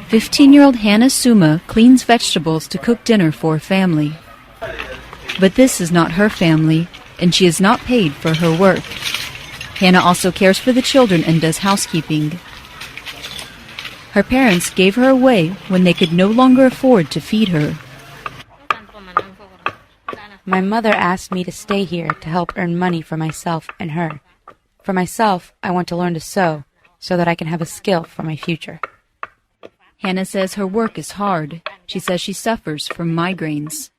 15-year-old Hannah Suma cleans vegetables to cook dinner for a family. But this is not her family, and she is not paid for her work. Hannah also cares for the children and does housekeeping. Her parents gave her away when they could no longer afford to feed her. My mother asked me to stay here to help earn money for myself and her. For myself, I want to learn to sew so that I can have a skill for my future. Hannah says her work is hard. She says she suffers from migraines.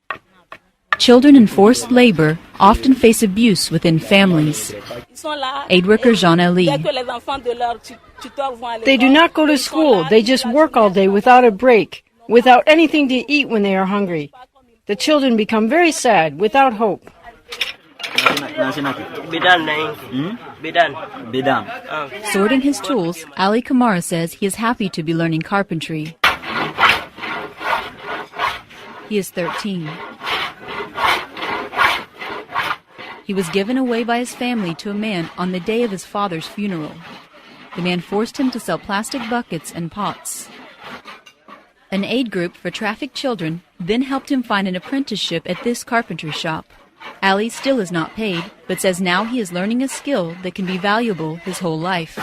Children in forced labor often face abuse within families. Aid worker Jean Ali. They do not go to school. They just work all day without a break, without anything to eat when they are hungry. The children become very sad, without hope. Sorting his tools, Ali Kamara says he is happy to be learning carpentry. He is 13. He was given away by his family to a man on the day of his father's funeral. The man forced him to sell plastic buckets and pots. An aid group for trafficked children then helped him find an apprenticeship at this carpentry shop. Ali still is not paid, but says now he is learning a skill that can be valuable his whole life.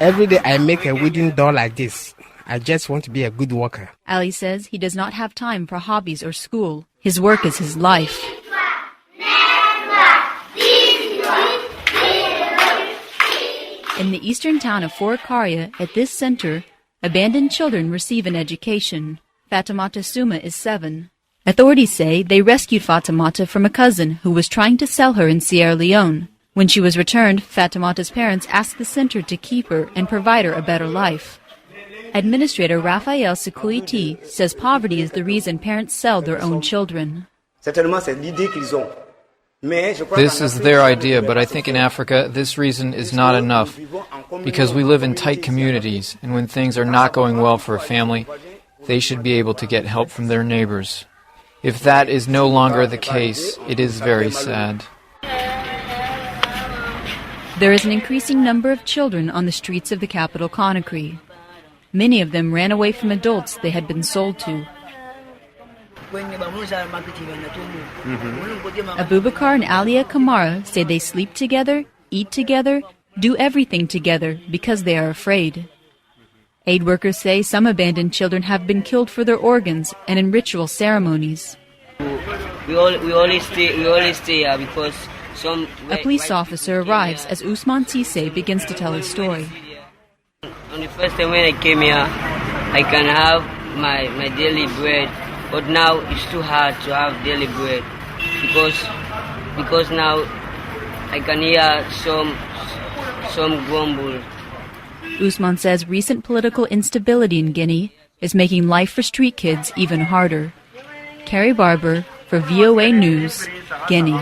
Every day I make a wooden door like this. I just want to be a good worker. Ali says he does not have time for hobbies or school. His work is his life. In the eastern town of Forikaria, at this center, abandoned children receive an education. Fatimata Suma is 7. Authorities say they rescued Fatimata from a cousin who was trying to sell her in Sierra Leone. When she was returned, Fatimata's parents asked the center to keep her and provide her a better life. Administrator Raphael Sekuiti says poverty is the reason parents sell their own children. This is their idea, but I think in Africa this reason is not enough, because we live in tight communities, and when things are not going well for a family, they should be able to get help from their neighbors. If that is no longer the case, it is very sad. There is an increasing number of children on the streets of the capital Conakry. Many of them ran away from adults they had been sold to. Abubakar and Alia Kamara say they sleep together, eat together, do everything together because they are afraid. Aid workers say some abandoned children have been killed for their organs and in ritual ceremonies. We always stay here because a police officer arrives as Usman Sise begins to tell his story. On the first time when I came here, I can have my daily bread. But now it's too hard to have daily bread because now I can hear some grumble. Usman says recent political instability in Guinea is making life for street kids even harder. Kari Barber for VOA News, Guinea.